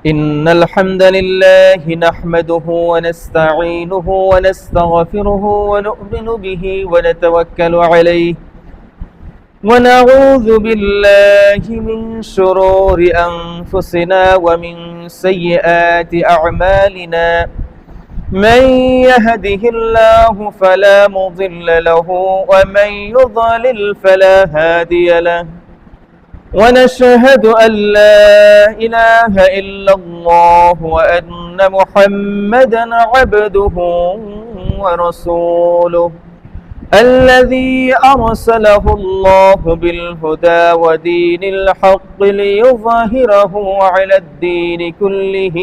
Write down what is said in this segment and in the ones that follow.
إن الحمد لله نحمده ونستعينه ونستغفره ونؤمن به ونتوكل عليه ونعوذ بالله من شرور أنفسنا ومن سيئات أعمالنا من يهده الله فلا مضل له ومن يضلل فلا هادي له ونشهد أن لا إله إلا الله وأن محمدا عبده ورسوله الذي أرسله الله بالهدى ودين الحق ليظهره على الدين كله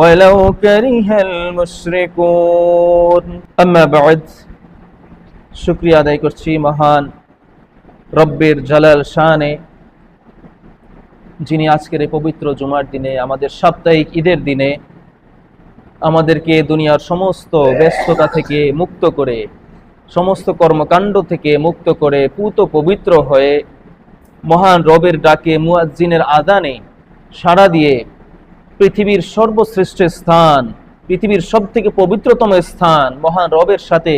ولو كره المشركون أما بعد শুকরিয়া আদায় করছি মহান রব্বের জালাল শানে, যিনি আজকের এই পবিত্র জুমার দিনে, আমাদের সাপ্তাহিক ঈদের দিনে আমাদেরকে দুনিয়ার সমস্ত ব্যস্ততা থেকে মুক্ত করে, সমস্ত কর্মকাণ্ড থেকে মুক্ত করে পুত পবিত্র হয়ে মহান রবের ডাকে মুয়াজ্জিনের আযানে সাড়া দিয়ে পৃথিবীর সর্বশ্রেষ্ঠ স্থান, পৃথিবীর সবথেকে পবিত্রতম স্থান, মহান রবের সাথে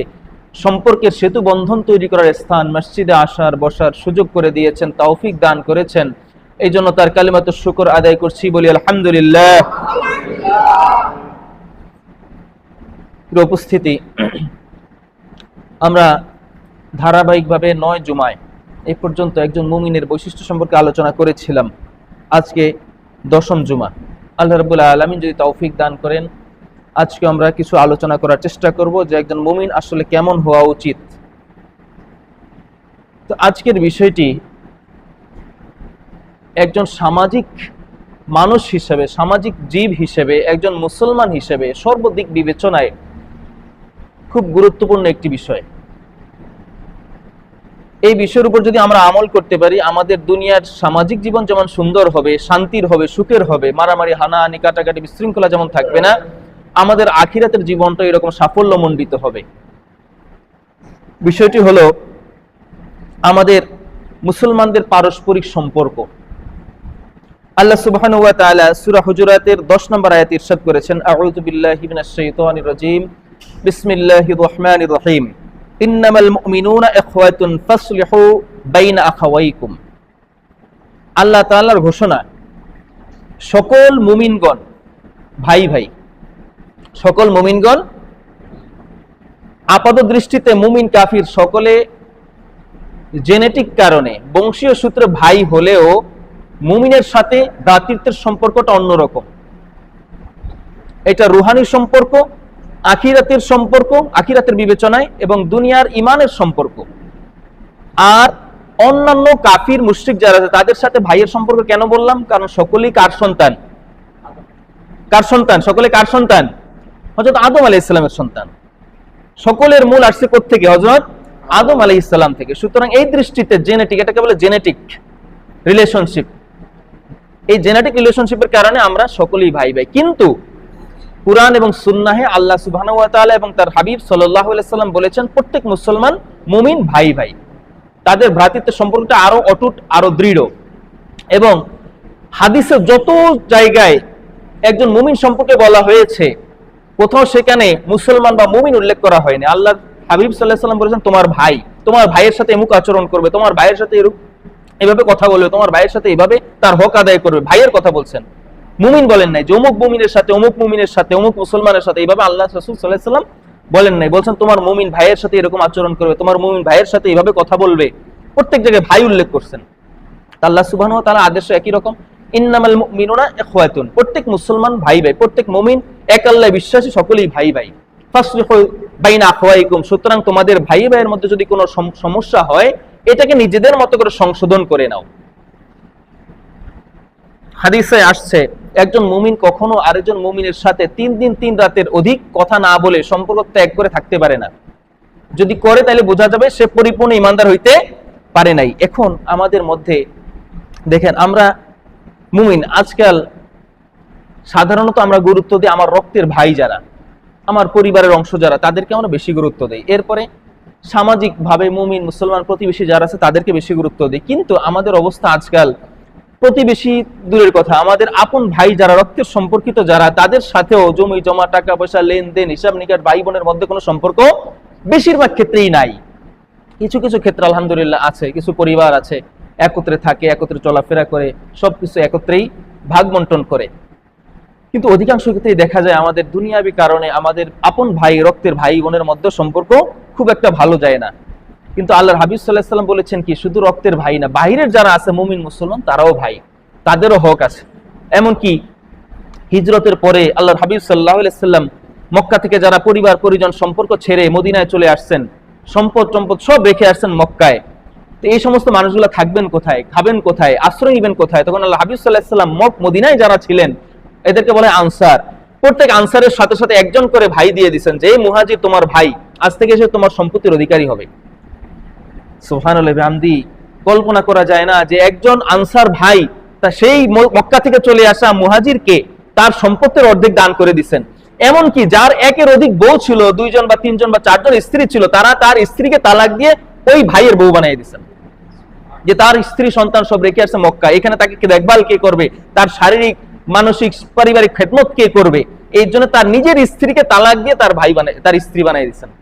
সম্পর্কের সেতু বন্ধন তৈরি করার স্থান মসজিদে আসার বসার সুযোগ করে দিয়েছেন, তৌফিক দান করেছেন। এই জন্য তার কালিমাতুশ শুকর আদায় করছি, বলি আলহামদুলিল্লাহ। উপস্থিতি, আমরা ধারাবাহিকভাবে 9 জুমায় এই পর্যন্ত একজন মুমিনের বৈশিষ্ট্য সম্পর্কে আলোচনা করেছিলাম। আজকে 10ম জুমা। আল্লাহ রাব্বুল আলামিন যদি তৌফিক দান করেন, আজকে আমরা কিছু আলোচনা করার চেষ্টা করব যে একজন মুমিন আসলে কেমন হওয়া উচিত। তো আজকের বিষয়টি একজন সামাজিক মানুষ হিসেবে, সামাজিক জীব হিসেবে, একজন মুসলমান হিসেবে সর্বদিক বিবেচনায় খুব গুরুত্বপূর্ণ একটি বিষয়। এই বিষয়ের উপর যদি আমরা আমল করতে পারি, আমাদের দুনিয়ার সামাজিক জীবন যেমন সুন্দর হবে, শান্তির হবে, সুখের হবে, মারামারি হানাহানি কাটাকাটি বিশৃঙ্খলা যেমন থাকবে না, আমাদের আখিরাতের জীবনটা এরকম সাফল্যমণ্ডিত হবে। বিষয়টি হলো আমাদের মুসলমানদের পারস্পরিক সম্পর্ক। আল্লাহ সুবহানাহু ওয়া তাআলা সূরা হুজুরাতের 10 নম্বর আয়াতে ইরশাদ করেছেন, আউযু বিল্লাহি মিনাশ শাইতানির রাজীম, বিসমিল্লাহির রহমানির রহিম, ইন্নামাল মুমিনুনা ইখওয়াতুন ফাসলিহু বাইনা আখাওয়াইকুম। আল্লাহ তাআলার ঘোষণা, সকল মুমিনগণ ভাই ভাই, সকল মুমিনগণ। আপাত দৃষ্টিতে মুমিন কাফির সকলে জেনেটিক কারণে, বংশীয় সূত্রে ভাই হলেও মুমিনের সাথে ভ্রাতৃত্বের সম্পর্কটা অন্যরকম। এটা রুহানি সম্পর্ক, আখিরাতের সম্পর্ক, আখিরাতের বিবেচনায়, এবং দুনিয়ার ইমানের সম্পর্ক। আর অন্যান্য কাফির মুশরিক যারা আছে তাদের সাথে ভাইয়ের সম্পর্ক কেন বললাম? কারণ সকলেই কার সন্তান? কার সন্তান? সকলে কার সন্তান? হযরত আদম আলাইহিস সালামের সন্তান। সকলের মূল আসছে কোত্থেকে? হযরত আদম আলাইহিস সালাম থেকে। সুতরাং এই দৃষ্টিতে জেনেটিক, এটাকে বলে জেনেটিক রিলেশনশিপ। এই জেনেটিক রিলেশনশিপের কারণে আমরা সকলেই ভাই ভাই। কিন্তু কুরআন এবং সুন্নাহে আল্লাহ সুবহানাহু ওয়া তাআলা এবং তার হাবিব সাল্লাল্লাহু আলাইহি সাল্লাম বলেছেন প্রত্যেক মুসলমান মুমিন ভাই ভাই। তাদের ভ্রাতৃত্বের সম্পর্কটা আরো অটুট, আরো দৃঢ়। এবং হাদিসে যত জায়গায় একজন মুমিন সম্পর্কে বলা হয়েছে, কোথাও সেখানে মুসলমান বা মুমিন উল্লেখ করা হয়নি। আল্লাহ হাবিব সাল্লাল্লাহু আলাইহি সাল্লাম বলেছেন তোমার ভাই, তোমার ভাইয়ের সাথে এমুক আচরণ করবে, তোমার ভাইয়ের সাথে এভাবে কথা বলবে, তোমার ভাইয়ের সাথে এভাবে তার হক আদায় করবে। ভাইয়ের কথা বলছেন, মুমিন বলেন নাই যে অমুক মুমিনের সাথে, অমুক মুমিনের সাথে, অমুক মুসলমানের সাথে এইভাবে আল্লাহ রাসূল সাল্লাল্লাহু আলাইহি ওয়াসাল্লাম বলেন নাই। বলছেন তোমার মুমিন ভাইয়ের সাথে এরকম আচরণ করবে, তোমার মুমিন ভাইয়ের সাথে এইভাবে কথা বলবে। প্রত্যেক জায়গায় ভাই উল্লেখ করছেন। আল্লাহ সুবহানাহু ওয়া তাআলা আদেশ একই রকম, ইন্নামাল মুমিনুনা ইখওয়াতুন, প্রত্যেক মুসলমান ভাই ভাই, প্রত্যেক মুমিন এক আল্লাহর বিশ্বাসী সকলেই ভাই ভাই। ফাসলিহু বাইনা আখাওয়াইকুম, সুতরাং তোমাদের ভাই ভাইয়ের মধ্যে যদি কোনো সমস্যা হয়, এটাকে নিজেদের মতো করে সংশোধন করে নাও। হাদিসে আসছে একজন মুমিন কখনো আরেকজন মুমিনের সাথে 3 দিন 3 রাতের অধিক কথা না বলে সম্পর্ক ত্যাগ করে থাকতে পারে না। যদি করে তাহলে বোঝা যাবে সে পরিপূর্ণ ইমানদার হইতে পারে নাই। এখন আমাদের মধ্যে দেখেন, আমরা মুমিন আজকাল সাধারণত আমরা গুরুত্ব দিই আমার রক্তের ভাই যারা, আমার পরিবারের অংশ যারা, তাদেরকে আমরা বেশি গুরুত্ব দেই। এরপরে সামাজিকভাবে মুমিন মুসলমান প্রতিবেশী যারা আছে তাদেরকে বেশি গুরুত্ব দিই। কিন্তু আমাদের অবস্থা আজকাল প্রতিবেশী দূরের কথা, আমাদের আপন ভাই যারা রক্তের সম্পর্কিত যারা, তাদের সাথেও জমি জমা, টাকা পয়সা, লেনদেন, হিসাব নিকাশ, ভাই বোনের মধ্যে কোনো সম্পর্ক বেশিরভাগ ক্ষেত্রেই নাই। কিছু কিছু ক্ষেত্রে আলহামদুলিল্লাহ আছে, কিছু পরিবার আছে একত্রে থাকে, একত্রে চলাফেরা করে, সবকিছু একত্রেই ভাগ বন্টন করে। কিন্তু অধিকাংশ ক্ষেত্রেই দেখা যায় আমাদের দুনিয়াবী কারণে আমাদের আপন ভাই, রক্তের ভাই বোনের মধ্যে সম্পর্ক খুব একটা ভালো যায় না। কিন্তু আল্লাহর হাবিব সাল্লাল্লাহু আলাইহি ওয়াসাল্লাম বলেছেন কি, শুধু রক্তের ভাই না, বাহিরের যারা আছে মুমিন মুসলমান তারাও ভাই, তাদেরও হক আছে। এমনকি হিজরতের পরে আল্লাহর হাবিব সাল্লাল্লাহু আলাইহি ওয়াসাল্লাম মক্কা থেকে যারা পরিবার পরিজন সম্পর্ক ছেড়ে মদিনায় চলে আসছেন, সম্পদ সব রেখে আসছেন মক্কায়, তো এই সমস্ত মানুষগুলো থাকবেন কোথায়, খাবেন কোথায়, আশ্রয় নেবেন কোথায়? তখন আল্লাহ হাবিব সাল্লাল্লাহু আলাইহি ওয়াসাল্লাম মদিনায় যারা ছিলেন এদেরকে বলে আনসার, প্রত্যেক আনসারের সাথে সাথে একজন করে ভাই দিয়ে দিয়েছেন, যে মুহাজির তোমার ভাই, আজ থেকে সে তোমার সম্পত্তির অধিকারী হবে। সুবহানাল্লাহ বিহামদি। কল্পনা করা যায় না যে একজন আনসার ভাই তা সেই মক্কা থেকে চলে আসা মুহাজিরকে তার সম্পত্তির অর্ধেক দান করে দিচ্ছেন। এমনকি যার একের অধিক বউ ছিল, 2 জন বা 3 জন বা 4 জন স্ত্রী ছিল, তারা তার স্ত্রীকে তালাক দিয়ে ওই ভাইয়ের বউ বানিয়ে দিচ্ছেন, যে তার স্ত্রী সন্তান সব রেখে আসছে মক্কা, এখানে তাকে দেখভাল কে করবে, তার শারীরিক মানসিক পারিবারিক খেদমত কে করবে, এই জন্য তার নিজের স্ত্রীকে তালাক দিয়ে তার ভাই বানায়, তার স্ত্রী বানিয়ে দিচ্ছেন।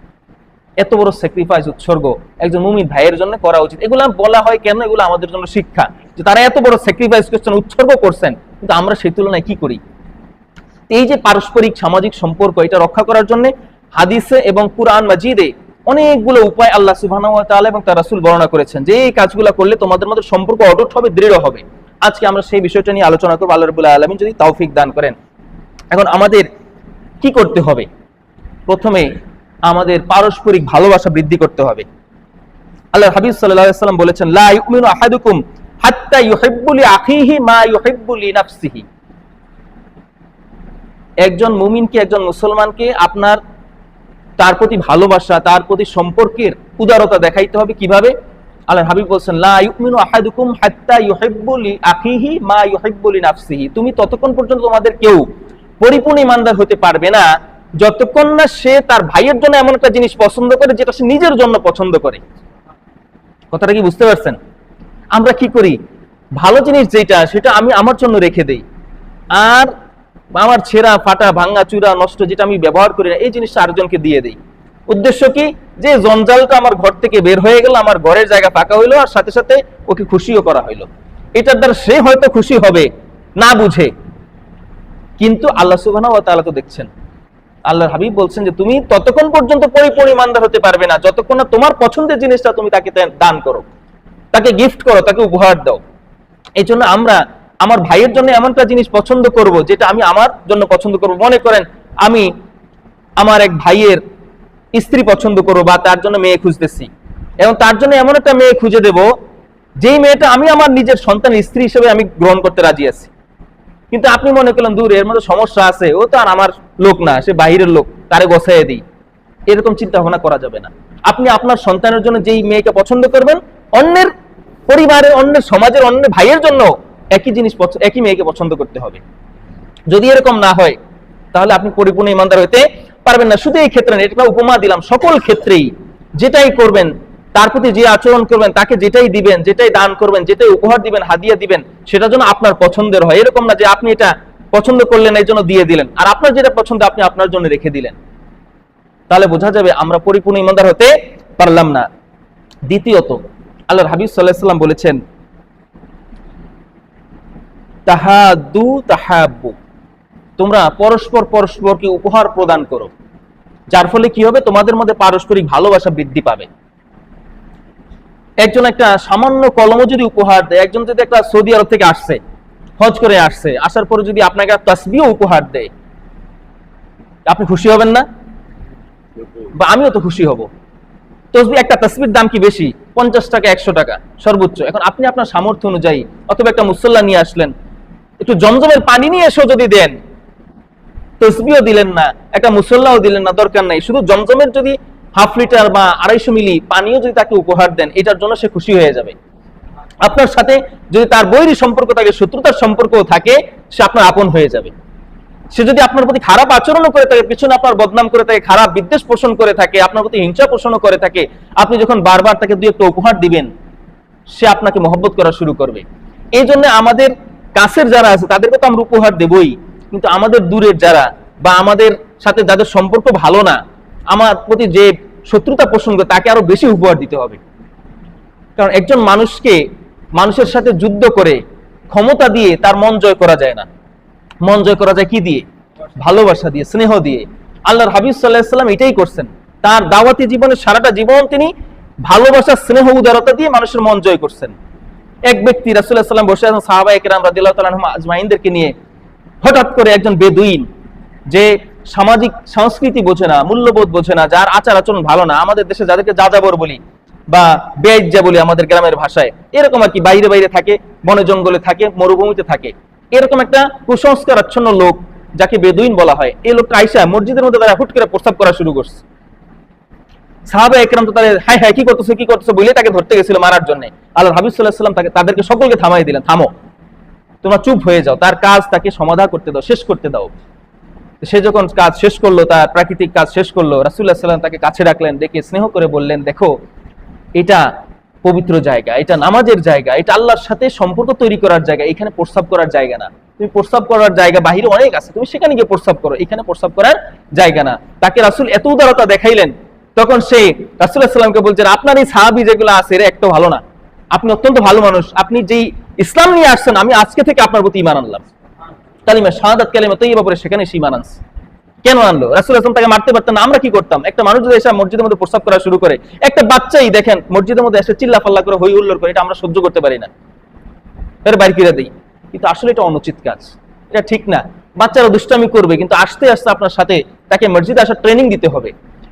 এত বড় স্যাক্রিফাইস, উৎসর্গ একজন মুমিন ভাইয়ের জন্য করা উচিত। এগুলো বলা হয় কেন? এগুলো আমাদের জন্য শিক্ষা, যে তারা এত বড় স্যাক্রিফাইস করছেন, উৎসর্গ করছেন, কিন্তু আমরা সেই তুলনায় কি করি? এই যে পারস্পরিক সামাজিক সম্পর্ক, এটা রক্ষা করার জন্য হাদিসে এবং কুরআন মাজিদে অনেকগুলো উপায় আল্লাহ সুবহানাহু ওয়া তাআলা এবং তার রাসূল বর্ণনা করেছেন, যে এই কাজগুলো করলে তোমাদের মধ্যে সম্পর্ক অটুট হবে, দৃঢ় হবে। আজকে আমরা সেই বিষয়টা নিয়ে আলোচনা করব, আল্লাহ রাব্বুল আলামিন যদি তৌফিক দান করেন। এখন আমাদের কি করতে হবে? প্রথমে আমাদের পারস্পরিক ভালোবাসা বৃদ্ধি করতে হবে। আল্লাহর হাবিব সাল্লাল্লাহু আলাইহি ওয়াসাল্লাম বলেছেন, লা ইউমিনু আহাদুকুম হাত্তা ইউহিব্বু লিআখিহি মা ইউহিব্বু লিনাফসিহি। একজন মুমিনকে, একজন মুসলমানকে আপনার তার প্রতি ভালোবাসা, তার প্রতি সম্পর্কের উদারতা দেখাইতে হবে। কিভাবে? আল্লাহর হাবিব বলেছেন, লা ইউমিনু আহাদুকুম হাত্তা ইউহিব্বু লিআখিহি মা ইউহিব্বু লিনাফসিহি। তুমি ততক্ষণ পর্যন্ত তোমাদের কেউ পরিপূর্ণ ঈমানদার হতে পারবে না যতক্ষণ না সে তার ভাইয়ের জন্য এমন একটা জিনিস পছন্দ করে যেটা সে নিজের জন্য পছন্দ করে। কথাটা কি বুঝতে পারছেন? আমরা কি করি? ভালো জিনিস যেটা, সেটা আমি আমার জন্য রেখে দেই, আর আমার ছেঁড়া ফাটা ভাঙা চূড়া নষ্ট যেটা আমি ব্যবহার করি না, এই জিনিসটা আরেকজনকে দিয়ে দেই। উদ্দেশ্য কি? যে জঞ্জালটা আমার ঘর থেকে বের হয়ে গেল, আমার ঘরের জায়গা ফাঁকা হইলো, আর সাথে সাথে ওকে খুশিও করা হইলো। এটার দ্বারা সে হয়তো খুশি হবে না বুঝে, কিন্তু আল্লাহ সুবহানাহু ওয়া তাআলা তো দেখছেন। আল্লাহর হাবিব বলছেন যে তুমি ততক্ষণ পর্যন্ত পরিপূর্ণ ঈমানদার হতে পারবে না যতক্ষণ না তোমার পছন্দের জিনিসটা তুমি তাকে দান করো, তাকে গিফট করো, তাকে উপহার দাও। এই জন্য আমরা আমার ভাইয়ের জন্য এমনটা জিনিস পছন্দ করব যেটা আমি আমার জন্য পছন্দ করব। মনে করেন আমি আমার এক ভাইয়ের স্ত্রী পছন্দ করবো, বা তার জন্য মেয়ে খুঁজতেছি, এবং তার জন্য এমন একটা মেয়ে খুঁজে দেব যেই মেয়েটা আমি আমার নিজের সন্তানের স্ত্রী হিসেবে আমি গ্রহণ করতে রাজি আছি। কিন্তু আপনি মনে করলেন দূর, এর মধ্যে সমস্যা আছে, ও তো আর আমার লোক না, সে বাহিরের লোক, তারে গোছাইয়ে দিই। এরকম চিন্তা ভাবনা করা যাবে না। আপনি আপনার সন্তানের জন্য যেই মেয়েকে পছন্দ করবেন, অন্যের পরিবারের, অন্যের সমাজের, অন্য ভাইয়ের জন্য একই জিনিস, একই মেয়েকে পছন্দ করতে হবে। যদি এরকম না হয় তাহলে আপনি পরিপূর্ণ ঈমানদার হতে পারবেন না। শুধু এই ক্ষেত্রে না, এটা উপমা দিলাম, সকল ক্ষেত্রেই যেটাই করবেন, তার প্রতি যে আচরণ করবেন, তাকে যেটাই দিবেন, যেটাই দান করবেন, যেটাই উপহার দিবেন, হাদিয়া দিবেন, সেটা যেন আপনার পছন্দের হয়। এরকম না যে আপনি এটা পছন্দ করলেন এই জন্য দিয়ে দিলেন, আর আপনার যেটা পছন্দ আপনি আপনার জন্য রেখে দিলেন। তাহলে বোঝা যাবে আমরা পরিপূর্ণ ঈমানদার হতে পারলাম না। দ্বিতীয়ত, আল্লাহর হাবিব সাল্লাল্লাহু আলাইহি ওয়াসাল্লাম বলেছেন, তাহাদু তাহাব্বু, তোমরা পরস্পর পরস্পরকে উপহার প্রদান করো, যার ফলে কি হবে? তোমাদের মধ্যে পারস্পরিক ভালোবাসা বৃদ্ধি পাবে। একজন একটা সামান্য কলমও যদি উপহার দেয়, একজন যদি একটা সৌদি আরব থেকে আসছে, হজ করে আসছে, আসার পরে যদি আপনাকে তাসবিহ উপহার দেয়, আপনি খুশি হবেন না? বা আমিও তো খুশি হব। তসবিহ, একটা তাসবিহর দাম কি বেশি? 50 টাকা, 100 টাকা সর্বোচ্চ। এখন আপনি আপনার সামর্থ্য অনুযায়ী, অথবা একটা মুসল্লা নিয়ে আসলেন, একটু জমজমের পানি নিয়ে এসেও যদি দেন, তসবিহও দিলেন না, একটা মুসল্লাও দিলেন না, দরকার নাই, শুধু জমজমের যদি 1/2 লিটার বা 250 মিলি পানিও যদি তাকে উপহার দেন, এটার জন্য সে খুশি হয়ে যাবে। আপনার সাথে যদি তার বৈরী সম্পর্ক থাকে, শত্রুতার সম্পর্কও থাকে, সে আপনার আপন হয়ে যাবে। সে যদি আপনার প্রতি খারাপ আচরণও করে থাকে, পিছনে আপনার বদনাম করে থাকে, খারাপ বিদ্বেষ পোষণ করে থাকে, আপনার প্রতি হিংসা পোষণও করে থাকে, আপনি যখন বারবার তাকে দুই একটা উপহার দিবেন, সে আপনাকে মহব্বত করা শুরু করবে। এই জন্য আমাদের কাছের যারা আছে তাদেরকে তো আমরা উপহার দেবই, কিন্তু আমাদের দূরের যারা বা আমাদের সাথে যাদের সম্পর্ক ভালো না, আমার প্রতি যে শত্রুতা পোষণ করে, তাকে আরো বেশি উপহার দিতে হবে। কারণ একজন মানুষকে মানুষের সাথে যুদ্ধ করে ক্ষমতা দিয়ে তার মন জয় করা যায় না। মন জয় করা যায় কি দিয়ে? ভালোবাসা দিয়ে, স্নেহ দিয়ে। আল্লাহর হাবিব সাল্লাল্লাহু আলাইহি সাল্লাম এটাই করছেন। তার দাওয়াতি জীবনে সারাটা জীবন তিনি ভালোবাসা, স্নেহ, উদারতা দিয়ে মানুষের মন জয় করছেন। এক ব্যক্তি রাসূলুল্লাহ সাল্লাল্লাহু আলাইহি ওয়াসাল্লাম বসে আছেন সাহাবায়ে কেরাম রাদিয়াল্লাহু তাআলা আনহুম আজমাইনদেরকে নিয়ে, হঠাৎ করে একজন বেদুইন, যে সামাজিক সংস্কৃতি বোঝে না, মূল্যবোধ বোঝে না, যার আচার আচরণ ভালো না, আমাদের দেশে যাদেরকে যাযাবর বলি বা বেইজ্জা বলি আমাদের গ্রামের ভাষায়, এরকম আর কি, বাইরে বাইরে থাকে, বনে জঙ্গলে থাকে, মরুভূমিতে থাকে, এরকম একটা কুসংস্কারাচ্ছন্ন লোক যাকে বেদুইন বলা হয়, এই লোকটা আইসা মসজিদের মধ্যে তারা হুট করে প্রস্তাব করা শুরু করছে। সাহাবায়ে কেরাম তো তাদের হাই হাই কি করতেছো বলে তাকে ধরতে গেছিল মারার জন্য। আল্লাহর হাবিব সাল্লাল্লাহু আলাইহি ওয়াসাল্লাম তাদেরকে সকলকে থামাই দিলেন, থামো, তোমরা চুপ হয়ে যাও, তার কাজ তাকে সমাধা করতে দাও, শেষ করতে দাও। সে যখন কাজ শেষ করলো, তার প্রাকৃতিক কাজ শেষ করলো, রাসূলুল্লাহ সাল্লাল্লাহু আলাইহি ওয়াসাল্লাম তাকে কাছে ডাকলেন, ডেকে স্নেহ করে বললেন, দেখো এটা পবিত্র জায়গা, এটা নামাজের জায়গা, এটা আল্লাহর সাথে সম্পর্ক তৈরি করার জায়গা, এখানে প্রস্রাব করার জায়গা না। তুমি প্রস্রাব করার জায়গা বাহিরে অনেক আছে, তুমি সেখানে গিয়ে প্রস্রাব করো, এখানে প্রস্রাব করার জায়গা না। তাকে রাসূল এত উদারতা দেখাইলেন, তখন সে রাসূলুল্লাহ সাল্লাল্লাহু আলাইহি ওয়াসাল্লামকে বলছেন, আপনার এই সাহাবী যেগুলো আছে এরা একটু ভালো না, আপনি অত্যন্ত ভালো মানুষ, আপনি যেই ইসলাম নিয়ে আসছেন আমি আজকে থেকে আপনার প্রতি ঈমান আনলাম। কালিমা শাহাদাত, কালিমা তাইয়্যিবা পরে সেখানে সে ঈমান আনছে। কেন আনলো? রাসূলুল্লাহ সাল্লাল্লাহু আলাইহি ওয়াসাল্লাম তাকে মারতে পারতেন না, আমরা কি করতাম? একটা মানুষ যদি এসে মসজিদের মধ্যে প্রস্রাব করা শুরু করে, একটা বাচ্চাই দেখেন মসজিদের মধ্যে এসে চিল্লাফাল্লা করে হই হুল্লোড় করে, এটা আমরা সহ্য করতে পারি না, এর বাইরে করে দেই। কিন্তু আসলে এটা অনুচিত কাজ, এটা ঠিক না। বাচ্চারা দুষ্টামি করবে, কিন্তু আস্তে আস্তে আপনার সাথে তাকে মসজিদে আসার ট্রেনিং দিতে হবে।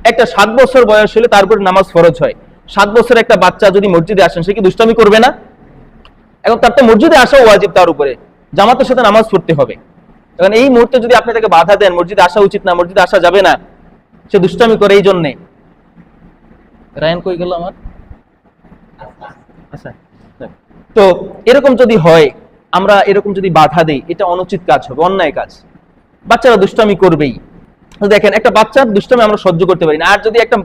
একটা 7 বছর বয়স হলে তার উপরে নামাজ ফরজ হয়। 7 বছরের একটা বাচ্চা যদি মসজিদে আসেন, সে কি দুষ্টামি করবে না? এখন তার তো মসজিদে আসাও ওয়াজিব, তার উপরে জামাতের সাথে নামাজ পড়তে হবে। এখন এই মুহূর্তে যদি আপনি তাকে বাধা দেন, মসজিদে আসা উচিত না, মসজিদে আসা যাবে না, সে দুষ্টামি করে, এই জন্যে। রায়ন কই গেল আমার? আচ্ছা, তো এরকম যদি হয়, আমরা এরকম যদি বাধা দেই, এটা অনুচিত কাজ হবে, অন্যায় কাজ। বাচ্চারা দুষ্টামি করবেই। দেখেন একটা বাচ্চার দুষ্টামি আমরা সহ্য করতে পারি না, আর যদি একটা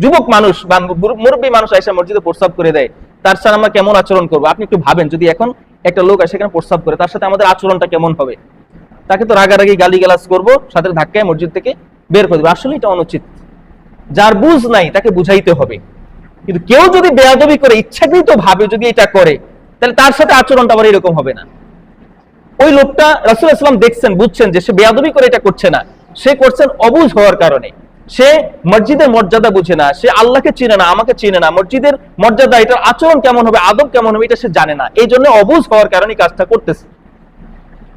যুবক মানুষ বা মুরব্বী মানুষ এসে মসজিদে প্রস্রাব করে দেয়, তার সাথে আমরা কেমন আচরণ করবো? আপনি একটু ভাবেন, যদি এখন একটা লোক এসে এখানে প্রস্রাব করে, তার সাথে আমাদের আচরণটা কেমন হবে? তাকে তো রাগারাগি গালিগালাজ করবো, সাথে ধাক্কায় মসজিদ থেকে বের করে দেবো। আসলে এটা অনুচিত। যার বুঝ নাই তাকে বুঝাইতে হবে। কিন্তু কেউ যদি বেয়াদবি করে ইচ্ছাকৃত ভাবে যদি এটা করে, তাহলে তার সাথে আচরণটা আবার এরকম হবে না। ওই লোকটা রাসূলুল্লাহ সাল্লাল্লাহু আলাইহি ওয়াসাল্লাম দেখছেন, বুঝছেন যে সে বেয়াদবি করে এটা করছে না, সে করছেন অবুঝ হওয়ার কারণে। সে মসজিদের মর্যাদা বুঝে না, সে আল্লাহকে চিনে না, আমাকে চিনে না, মসজিদের মর্যাদা, এটার আচরণ কেমন হবে, আদব কেমন হবে, এটা সে জানে না। এই জন্য অবুঝ হওয়ার কারণে কাজটা করতেছে।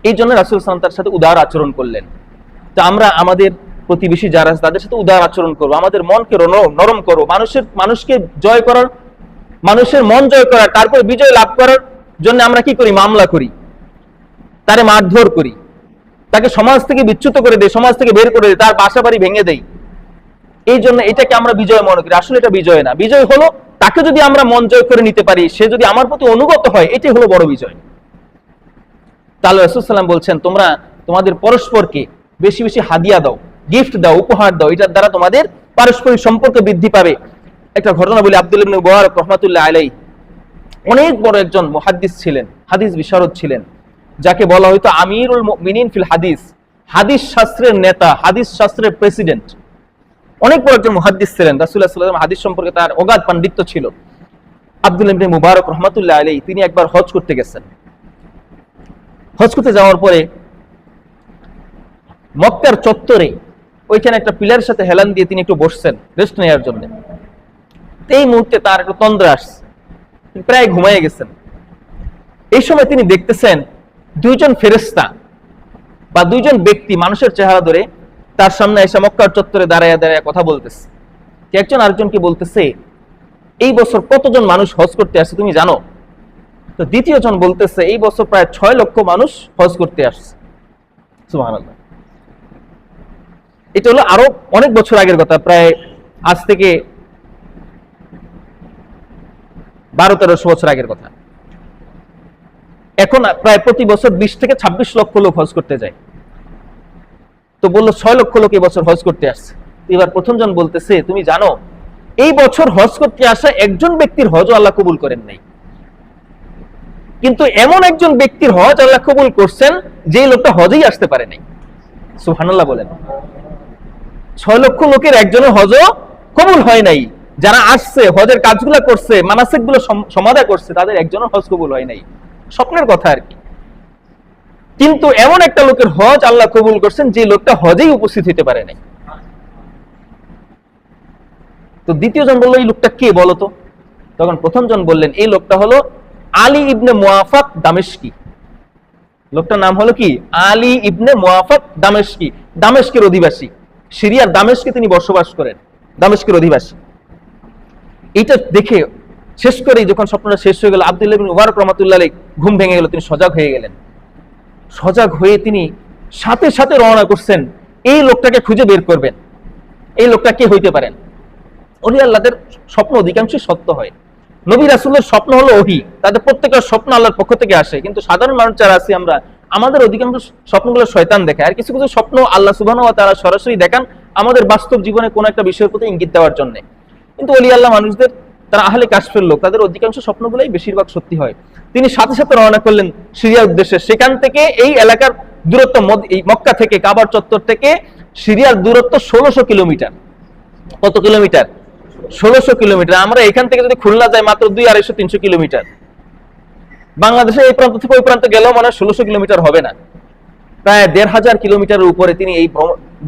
এই জন্য রাসূল সাল্লাল্লাহু আলাইহি ওয়াসাল্লাম তার সাথে উদার আচরণ করলেন। তো আমরা আমাদের প্রতিবেশী যারা আছে তাদের সাথে উদার আচরণ করবো, আমাদের মনকে নরম করবো। মানুষকে জয় করার, মানুষের মন জয় করার, তারপর বিজয় লাভ করার জন্য আমরা কি করি? মামলা করি, তারে মারধর করি, তাকে সমাজ থেকে বিচ্যুত করে দেই, সমাজ থেকে বের করে দেই, তার বাসা বাড়ি ভেঙে দেই। এই জন্য এটাকে আমরা বিজয় মনে করি। আসলে এটা বিজয় না। বিজয় হলো তাকে যদি আমরা মন জয় করে নিতে পারি, সে যদি আমার প্রতি অনুগত হয়, এটাই হলো বড় বিজয়। তাহলে রাসূল সাল্লাল্লাহু আলাইহি ওয়াসাল্লাম বলছেন, তোমরা তোমাদের পরস্পরকে বেশি বেশি হাদিয়া দাও, গিফট দাও, উপহার দাও, এটার দ্বারা তোমাদের পারস্পরিক সম্পর্ক বৃদ্ধি পাবে। একটা ঘটনা বলি, আব্দুল্লাহ ইবনে মুবারক রাহমাতুল্লাহ আলাইহি অনেক বড় একজন মুহাদ্দিস ছিলেন, হাদিস বিশারদ ছিলেন, যাকে বলা হয়তো আমিরুল মুমিনিন ফিল হাদিস, হাদিস শাস্ত্রের নেতা, হাদিস শাস্ত্রের প্রেসিডেন্ট। অনেক বড় একজন মুহাদ্দিস ছিলেন। রাসূলুল্লাহ সাল্লাল্লাহু আলাইহি ওয়াসাল্লাম হাদিস সম্পর্কে তার অগাধ পাণ্ডিত্য ছিল। আব্দুল্লাহ ইবনে মুবারক রাহমাতুল্লাহ আলাইহি তিনি একবার হজ করতে গেছেন। হজ করতে যাওয়ার পরে মক্কার চত্বরে ওইখানে একটা পিলারের সাথে হেলান দিয়ে তিনি একটু বসছেন রেস্ট নেওয়ার জন্য। এই মুহূর্তে তার একটু তন্দ্রা আসছে, প্রায় ঘুমাইয়ে গেছেন। এই সময় তিনি দেখতেছেন দুইজন ফেরেশতা বা দুইজন ব্যক্তি মানুষের চেহারা ধরে তার সামনে এসে মক্কার চত্বরে দাঁড়ায় দাঁড়ায় কথা বলতেছে। একজন আরেকজনকে বলতেছে, এই বছর কতজন মানুষ হজ করতে আসছে তুমি জানো? তো দ্বিতীয় জন বলতেছে, এই বছর প্রায় 6 লক্ষ মানুষ হজ করতে আসছে। সুবহানাল্লাহ। এটা হলো আরো অনেক বছর আগের কথা, প্রায় আজ থেকে 12-1300 বছর আগের কথা। এখন প্রায় প্রতি বছর 20 থেকে 26 লক্ষ লোক হজ করতে যায়। তো বললো 6 লক্ষ লোক এই বছর হজ করতে আসছে। এবার প্রথম জন বলতেছে, তুমি জানো এই বছর হজ করতে আসা একজন ব্যক্তির হজও আল্লাহ কবুল করেন নাই। কিন্তু এমন একজন ব্যক্তির হজ আল্লাহ কবুল করছেন যে লোকটা হজেই আসতে পারে নাই। সুবহানাল্লাহ বলেন। 6 লক্ষ লোকের একজনের হজও কবুল হয় নাই। যারা আসছে, হজের কাজগুলো করছে, মানাসিকগুলো সমাধা করছে, তাদের একজনের হজ কবুল হয় নাই। স্বপ্নের কথা আর কি। কিন্তু এমন একটা লোকের হজ আল্লাহ কবুল করছেন যে লোকটা হজেই উপস্থিত হতে পারে নাই। তো দ্বিতীয় জন বললো, এই লোকটা কে বলতো? তখন প্রথম জন বললেন, এই লোকটা হলো আলী ইবনে মুআফাক দামেশকি। লোকটার নাম হলো কি? আলী ইবনে মুআফাক দামেশকি। দামেশকের অধিবাসী, সিরিয়ার দামেশকে তিনি বসবাস করেন, দামেশকের অধিবাসী। এইটা দেখে শেষ করে যখন স্বপ্নটা শেষ হয়ে গেল, আব্দুল্লাহ ইবনে মুবারক রাহমাতুল্লাহ আলাইহি ঘুম ভেঙে গেল, তিনি সজাগ হয়ে গেলেন। সজাগ হয়ে তিনি সাথে সাথে রওনা করছেন এই লোকটাকে খুঁজে বের করবেন, এই লোকটা কে হইতে পারেন। ওলি আল্লাহদের স্বপ্ন অধিকাংশই সত্য হয়। নবী রাসূলের স্বপ্ন হলো ওহী, তাদের প্রত্যেকের স্বপ্ন আল্লাহর পক্ষ থেকে আসে। কিন্তু সাধারণ মানুষ যারা আছি আমরা, আমাদের অধিকাংশ স্বপ্নগুলো শয়তান দেখায়, আর কিছু কিছু স্বপ্ন আল্লাহ সুবহানাহু ওয়া তাআলা সরাসরি দেখান আমাদের বাস্তব জীবনে কোনো একটা বিষয়ের প্রতি ইঙ্গিত দেওয়ার জন্য। কিন্তু ওলি আল্লাহ মানুষদের, তারা আহলে কাশফের লোক, তাদের অধিকাংশ স্বপ্নগুলোই বেশিরভাগ সত্যি হয়। তিনি সাথে সাথে রওনা করলেন সিরিয়ার উদ্দেশ্যে। সেখান থেকে এই এলাকার দূরত্ব, এই মক্কা থেকে, কাবার চত্বর থেকে সিরিয়ার দূরত্ব 1600 কিলোমিটার। কত কিলোমিটার? 1600 কিলোমিটার। আমরা এখান থেকে যদি খুলনা যাই মাত্র 200-250-300 কিলোমিটার। বাংলাদেশে এই প্রান্ত থেকে ওই প্রান্ত গেলেও মানে 1600 কিলোমিটার হবে না। প্রায় 1500 কিলোমিটারের উপরে তিনি এই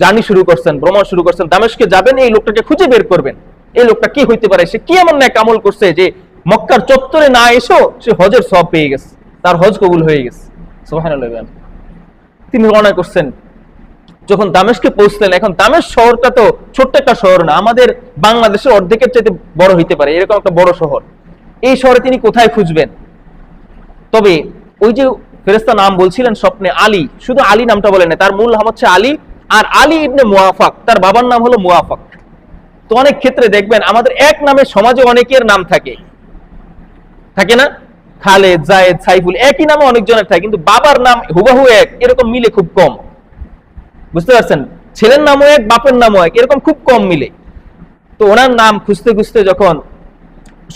জার্নি শুরু করছেন, ভ্রমণ শুরু করছেন। দামেস্কে যাবেন, এই লোকটাকে খুঁজে বের করবেন, এই লোকটা কি হইতে পারে, সে কি এমন নেক আমল করছে যে মক্কার চত্বরে না এসেও সে হজের সওয়াব পেয়ে গেছে, তার হজ কবুল হয়ে গেছে। সুবহানাল্লাহ। তিনি রওনা করছেন। যখন দামেস্কে পৌঁছলেন, এখন দামেস্ক শহরটা তো ছোট্ট একটা শহর না, আমাদের বাংলাদেশের অর্ধেকের চাইতে বড় হইতে পারে, এরকম একটা বড় শহর। এই শহরে তিনি কোথায় খুঁজবেন? তবে ওই যে ফেরেশতা নাম বলছিলেন স্বপ্নে, আলী, শুধু আলী নামটা বলেন না, তার মূল নাম হচ্ছে আলী। আর আলী ইবনে মুআফাক, তার বাবার নাম হলো মুআফাক। তো অনেক ক্ষেত্রে দেখবেন আমাদের এক নামে সমাজে অনেকের নাম থাকে, থাকে না? খালেদ, জায়েদ, সাইফুল, একই নামে অনেকজনের থাকে, কিন্তু বাবার নাম হুবহু এক, এরকম মিলে খুব কম। বুঝতে পারছেন? ছেলের নামও এক, বাপের নামও এক, এরকম খুব কম মিলে। তো ওনার নাম খুঁজতে খুঁজতে যখন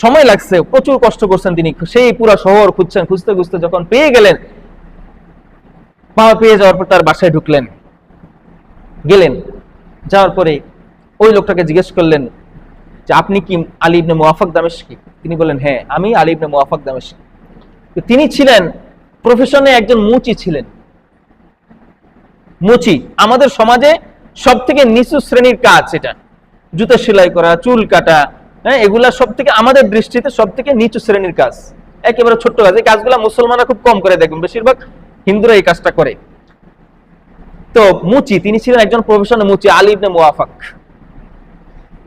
সময় লাগছে, প্রচুর কষ্ট করছেন তিনি, সেই পুরো শহর খুঁজছেন, খুঁজতে খুঁজতে যখন পেয়ে গেলেন, পেয়ে যাওয়ার পর তার বাসায় ঢুকলেন, গেলেন। যাওয়ার পরে ওই লোকটাকে জিজ্ঞেস করলেন যে আপনি কি আলী ইবনে মুআফাক দামেশকি? তিনি বললেন, হ্যাঁ, আমি আলী ইবনে মুআফাক দামেশকি। তিনি ছিলেন প্রফেশনে একজন মুচি ছিলেন। মুচি আমাদের সমাজে সব থেকে নিচু শ্রেণীর কাজ, এটা জুতা সেলাই করা, চুল কাটা, হ্যাঁ, এগুলা সব থেকে আমাদের দৃষ্টিতে সব থেকে নিচু শ্রেণীর কাজ, একেবারে ছোট্ট কাজ। এই কাজগুলা মুসলমানরা খুব কম করে, দেখবেন বেশিরভাগ হিন্দুরা এই কাজটা করে। তো মুচি, তিনি ছিলেন একজন প্রফেশনাল মুচি, আলী ইবনে মুআফাক।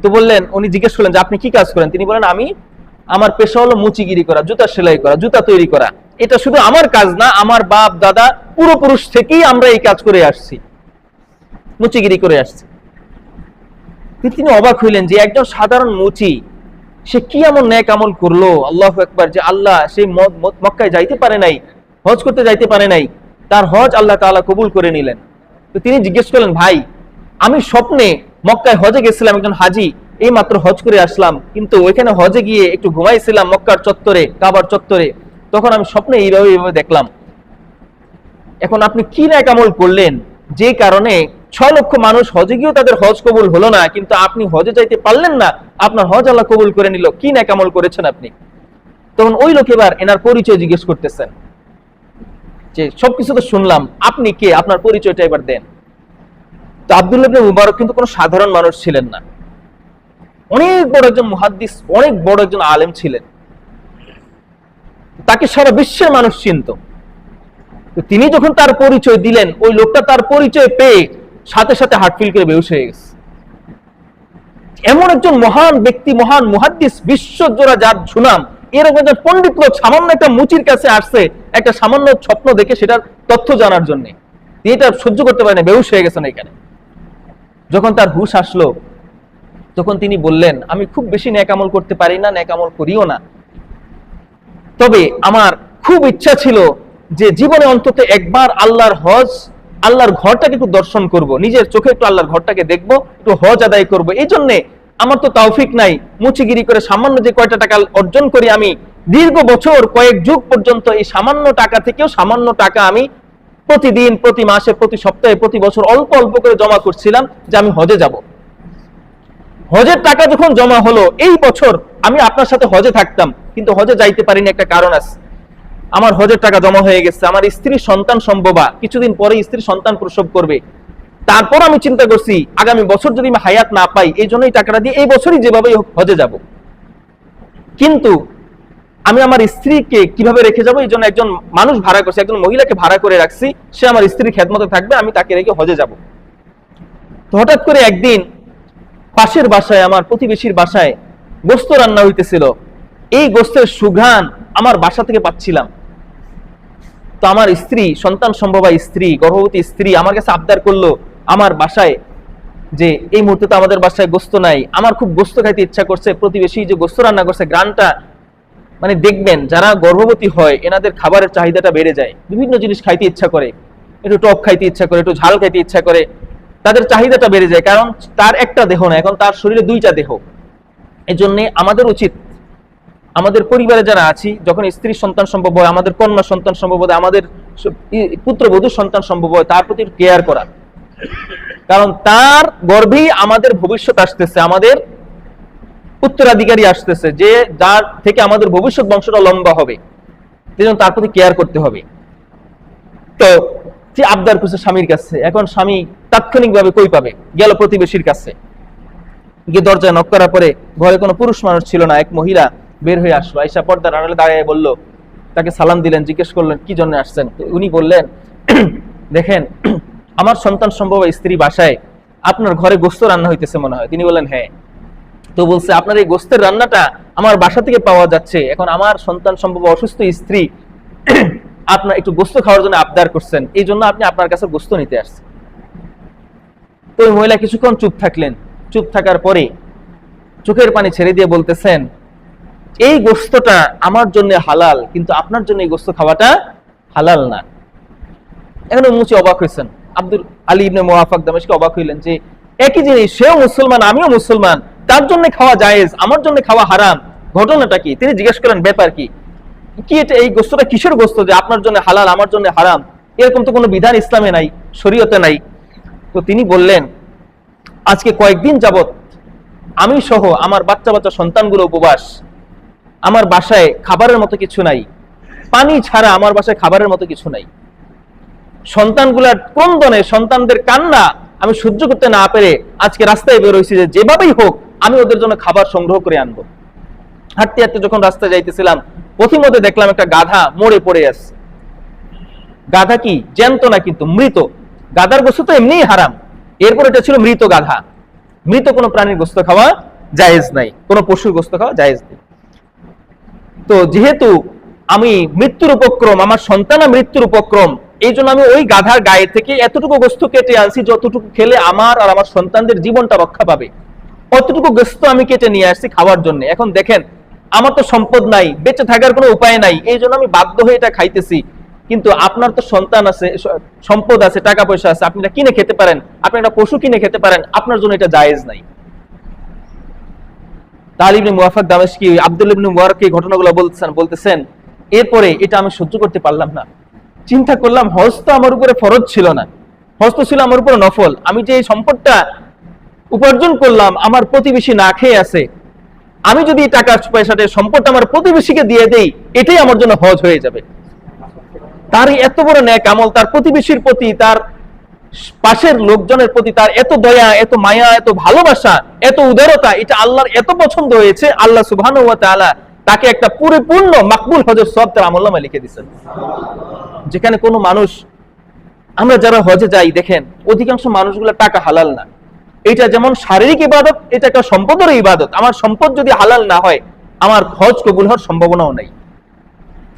তো বললেন, উনি জিজ্ঞেস করলেন যে আপনি কি কাজ করেন? তিনি বলেন, আমার পেশা হলো মুচিগিরি করা, জুতা সেলাই করা, জুতা তৈরি করা। এটা শুধু আমার কাজ না, আমার বাপ দাদা পূর্বপুরুষ থেকেই আমরা এই কাজ করে আসছি, মুচিগিরি করে আসছি। তিনি অবাক হইলেন যে একজন সাধারণ মুচি, সে কি এমন নেক আমল করলো, আল্লাহু আকবার, যে আল্লাহ সেই মক্কায় যাইতে পারে নাই, হজ করতে যাইতে পারে নাই, তার হজ আল্লাহ তাআলা কবুল করে নিলেন। তো তিনি জিজ্ঞেস করলেন, ভাই, আমি স্বপ্নে মক্কায় হজে গেছিলাম, একজন হাজি, এই মাত্র হজ করে আসলাম, কিন্তু ওইখানে হজে গিয়ে একটু ঘুমাইছিলাম মক্কার চত্বরে, কাবার চত্বরে, তখন আমি স্বপ্নে এইভাবে দেখলাম। এখন আপনি কি নেক আমল করলেন যে কারণে 6 লক্ষ মানুষ হজে গিয়েও তাদের হজ কবুল হলো না, কিন্তু আপনি হজে যাইতে পারলেন না, আপনার হজ আল্লাহ কবুল করে নিল, কি নেক আমল করেছেন আপনি? তখন ওই লোক এবার এনার পরিচয় জিজ্ঞেস করতেছেন যে সবকিছু তো শুনলাম, আপনি কে, আপনার পরিচয়টা এবার দেন। তো আব্দুল্লাহ ইবনে মুবারক কিন্তু কোনো সাধারণ মানুষ ছিলেন না, অনেক বড় একজন মুহাদ্দিস, অনেক বড় একজন আলেম ছিলেন, তাকে সারা বিশ্বের মানুষ চিনত। তিনি যখন তার পরিচয় দিলেন, ওই লোকটা তার পরিচয় পেয়ে সাথে সাথে হার্ট ফিল করে বেহুশ হয়ে গেছে। এমন একজন মহান ব্যক্তি, মহান মুহাদ্দিস, বিশ্বজোড়া যার সুনাম, এরকম একজন পণ্ডিত লোক সামান্য একটা মুচির কাছে আসছে একটা সামান্য স্বপ্ন দেখে সেটার তথ্য জানার জন্য। তিনি এটা সহ্য করতে পারেন, বেহুশ হয়ে গেছেন এখানে। যখন তার হুশ আসলো, তখন তিনি বললেন, আমি খুব বেশি নেক আমল করতে পারি না, নেক আমল করিও না, তবে আমার খুব ইচ্ছা ছিল যে জীবনে অন্তত একবার আল্লাহর হজ, আল্লাহর ঘরটাকে একটু দর্শন করব, নিজের চোখে একটু আল্লাহর ঘরটাকে দেখবো, একটু হজ আদায় করব। এই জন্য আমার তো তৌফিক নাই, মুচিগিরি করে সামান্য যে কয়টা টাকা অর্জন করি আমি, দীর্ঘ বছর কয়েক যুগ পর্যন্ত এই সামান্য টাকা থেকেও সামান্য টাকা আমি প্রতিদিন, প্রতি মাসে, প্রতি সপ্তাহে, প্রতি বছর অল্প অল্প করে জমা করছিলাম যে আমি হজে যাব। হজের টাকা যখন জমা হলো, এই বছর আমি আপনার সাথে হজে থাকতাম, কিন্তু হজে যাইতে পারিনি, একটা কারণ আছে। আমার হজের টাকা জমা হয়ে গেছে, আমার স্ত্রীর সন্তান সম্ভবা, কিছুদিন পরে স্ত্রীর সন্তান প্রসব করবে। তারপর আমি চিন্তা করছি আগামী বছর যদি আমি হায়াত না পাই, এই জন্য এই টাকাটা দিয়ে এই বছরই যেভাবে হজে যাব। কিন্তু আমি আমার স্ত্রীকে কিভাবে রেখে যাবো, এই জন্য একজন মানুষ ভাড়া করছি, একজন মহিলাকে ভাড়া করে রাখছি, সে আমার স্ত্রীর খেদমতে থাকবে, আমি তাকে রেখে হজে যাব। তো হঠাৎ করে একদিন পাশের বাসায়, আমার প্রতিবেশীর বাসায় গোস্ত রান্না হইতেছিল। এই গোস্তের সুঘ্রাণ আমার বাসা থেকে পাচ্ছিলাম। তো আমার স্ত্রী, সন্তান সম্ভবা স্ত্রী, গর্ভবতী স্ত্রী আমার কাছে আবদার করলো আমার বাসায় যে এই মুহূর্তে তো আমাদের বাসায় গোস্ত নাই, আমার খুব গোস্ত খাইতে ইচ্ছা করছে। প্রতিবেশী যে গোস্ত রান্না করছে, গ্রানটা মানে দেখবেন, যারা গর্ভবতী হয় এনাদের খাবারের চাহিদাটা বেড়ে যায়, বিভিন্ন জিনিস খাইতে ইচ্ছা করে, একটু টক খাইতে ইচ্ছা করে, একটু ঝাল খাইতে ইচ্ছা করে, তাদের চাহিদাটা বেড়ে যায়। কারণ তার একটা দেহ না, এখন তার শরীরে দুইটা দেহ। এই জন্য আমাদের উচিত, আমাদের পরিবারে যারা আছি, যখন স্ত্রীর সন্তান সম্ভব হয়, আমাদের কন্যা সন্তান সম্ভব হয়, আমাদের পুত্রবধূর সন্তান সম্ভব হয়, তার প্রতি কেয়ার করা। কারণ তার গর্ভেই আমাদের ভবিষ্যৎ আসতেছে, আমাদের উত্তরাধিকারী আসতেছে, যে যার থেকে আমাদের ভবিষ্যৎ বংশটা লম্বা হবে, সেজন্য তার প্রতি কেয়ার করতে হবে। তো যে আবদার করছে স্বামীর কাছে, এখন স্বামী তাৎক্ষণিকভাবে কই পাবে, গেল প্রতিবেশীর কাছে, গিয়ে দরজায় নক করার পরে ঘরে কোনো পুরুষ মানুষ ছিল না, এক মহিলা বের হয়ে আসলো, আয়েশা পর্দার আড়ালে দাঁড়িয়ে বলল, তাকে সালাম দিলেন, জিজ্ঞেস করলেন কি জন্য আসছেন। উনি বললেন, দেখেন আমার সন্তান সম্ভব স্ত্রী বাসায় আপনার ঘরে গোস্ত রান্না হইতেছে মনে হয়। তিনি বললেন হ্যাঁ। তো বলছে, আপনার এই গোস্তের রান্নাটা আমার বাসা থেকে পাওয়া যাচ্ছে, এখন আমার সন্তান সম্ভব অসুস্থ স্ত্রী আপনার একটু গোস্ত খাওয়ার জন্য আবদার করছেন, এই জন্য আপনি আপনার কাছে গোস্ত নিতে আসছেন। তো ওই মহিলা কিছুক্ষণ চুপ থাকলেন, চুপ থাকার পরে চোখের পানি ছেড়ে দিয়ে বলতেছেন, এই গোস্তটা আমার জন্য হালাল, কিন্তু আপনার জন্য এই গোস্ত খাওয়াটা হালাল না। এখন মুচি অবাক হয়েছেন, আব্দুল আলী ইবনে মুওয়াফাক দামেশকি অবাক হইলেন যে একই জিনিস, সেও মুসলমান আমিও মুসলমান, তার জন্য খাওয়া জায়েজ, আমার জন্য খাওয়া হারাম, ঘটনাটা কি? তিনি জিজ্ঞেস করেন ব্যাপার কি, কি এটা, এই গোস্তটা কিসের গোস্ত যে আপনার জন্য হালাল আমার জন্য হারাম? এরকম তো কোনো বিধান ইসলামে নাই, শরীয়তে নাই। তো তিনি বললেন, আজকে কয়েকদিন যাবত আমি সহ আমার বাচ্চা বাচ্চা সন্তানগুলো উপবাস, আমার বাসায় খাবারের মতো কিছু নাই, পানি ছাড়া আমার বাসায় খাবারের মতো কিছু নাই। সন্তানগুলার ক্রন্দনে, সন্তানদের কান্না আমি সহ্য করতে না পেরে আজকে রাস্তায় বের হয়েছি যে যেভাবেই হোক আমি ওদের জন্য খাবার সংগ্রহ করে আনবো। হাঁটতে হাঁটতে যখন রাস্তায় যাইতেছিলাম, পথিমধ্যে দেখলাম একটা গাধা মরে পড়ে আছে। গাধা কি জ্যান্ত না, কিন্তু মৃত। গাধার গোস্ত তো এমনিই হারাম, এরপর এটা ছিল মৃত গাধা। মৃত কোনো প্রাণীর গোস্ত খাওয়া জায়েজ নাই, কোনো পশুর গোস্ত খাওয়া জায়েজ নেই। তো যেহেতু আমি মৃত্যুর উপক্রম, আমার সন্তানা মৃত্যুর উপক্রম, এই জন্য আমি ওই গাধার গায়ে থেকে এতটুকু গোস্ত কেটে আনছি যতটুকু খেলে আমার আর আমার সন্তানদের জীবনটা রক্ষা পাবে, অতটুকু গোস্ত আমি কেটে নিয়ে আসছি খাওয়ার জন্য। এখন দেখেন, আমার তো সম্পদ নাই, বেঁচে থাকার কোনো উপায় নাই, এই জন্য আমি বাধ্য হয়ে এটা খাইতেছি। কিন্তু আপনার তো সন্তান আছে, সম্পদ আছে, টাকা পয়সা আছে, আপনি এটা কিনে খেতে পারেন, আপনি একটা পশু কিনে খেতে পারেন, আপনার জন্য এটা জায়েজ নাই। তালিব ইবনে মুওয়াফাক দামেশকি আব্দুল্লাহ ইবনে মুবারক এই ঘটনাগুলো বলতেছেন, এরপরে এটা আমি সহ্য করতে পারলাম না। চিন্তা করলাম, হজ তো আমার উপরে ফরজ ছিল না, হজ তো ছিল আমার উপরে নফল। আমি যে এই সম্পদটা উপার্জন করলাম, আমার প্রতিবেশী না খেয়ে আছে, আমি যদি এই টাকা পয়সাটা সম্পদটা আমার প্রতিবেশীকে দিয়ে দেই, এটাই আমার জন্য হজ হয়ে যাবে। তার এত বড় নেক আমল, তার প্রতিবেশীর প্রতি, তার পাশের লোকজনের প্রতি তার এত দয়া, এত মায়া, এত ভালোবাসা, এত উদারতা, এটা আল্লাহর এত পছন্দ হয়েছে, আল্লাহ সুবহানাহু ওয়া তাআলা তাকে একটা পরিপূর্ণ মাকবুল হজের সওয়াব তার আমলনামায় লিখে দিয়েছেন। যেখানে কোনো মানুষ, আমরা যারা হজে যাই দেখেন অধিকাংশ মানুষগুলো টাকা হালাল না। এটা যেমন শারীরিক ইবাদত, এটা একটা সম্পদের ইবাদত। আমার সম্পদ যদি হালাল না হয়, আমার হজ কবুল হওয়ার সম্ভাবনাও নাই।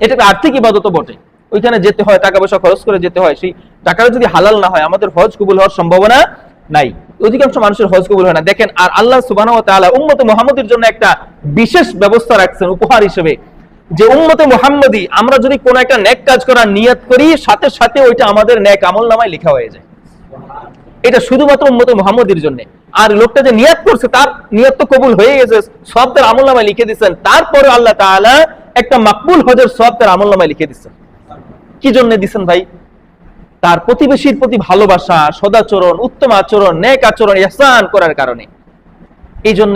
এটা একটা আর্থিক ইবাদতও বটে, ওইখানে যেতে হয়, টাকা পয়সা খরচ করে যেতে হয়, সেই টাকাটা যদি হালাল না হয়, আমাদের হজ কবুল হওয়ার সম্ভাবনা নাই। অধিকাংশ মানুষের হজ কবুল হয় না। দেখেন, আর আল্লাহ সুবহানাহু ওয়া তাআলা উম্মতে মুহাম্মাদের জন্য একটা বিশেষ ব্যবস্থা রাখছেন উপহার হিসেবে, যে উম্মতে মুহাম্মাদি আমরা যদি কোনো একটা নেক কাজ করার নিয়ত করি, সাথে সাথে ওইটা আমাদের নেক আমলনামায় লেখা হয়ে যায়। এটা শুধুমাত্র উম্মতে মুহাম্মাদের জন্য। আর লোকটা যে নিয়ত করছে, তার নিয়ত তো কবুল হয়ে গেছে, সব তার আমলনামায় লিখে দিয়েছেন। তারপরে আল্লাহ তাআলা একটা মাকবুল হজের সওয়াব তার আমলনামায় লিখে দিচ্ছেন। কি জন্য দিচ্ছেন ভাই? তার প্রতিবেশীর প্রতি ভালোবাসা, সদাচরণ, উত্তম আচরণ, নেক আচরণ, ইহসান করার কারণে। এই জন্য